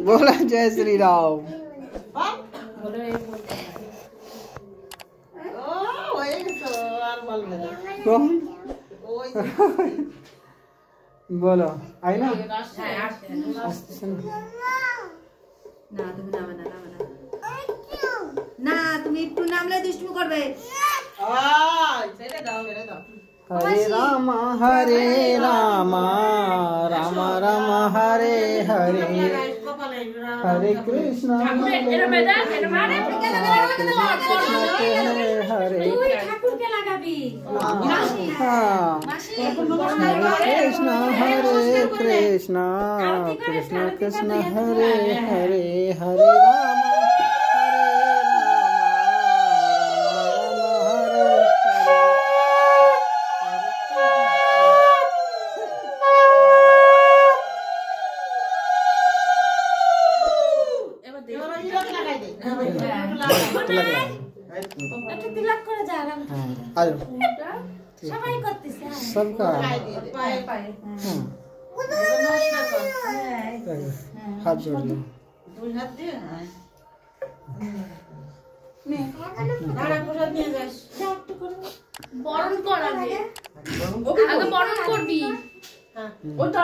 बोला जय श्री राम। बोलो आई ना না তুমি একটু नामले दुष्टू করবে हरे राम राम राम हरे हरे हरे कृष्ण हरे हरे कृष्ण कृष्ण कृष्ण हरे हरे हरे राम सबका हाथ जोड़ लो বরণ কর আগে বরণ করবি ওটা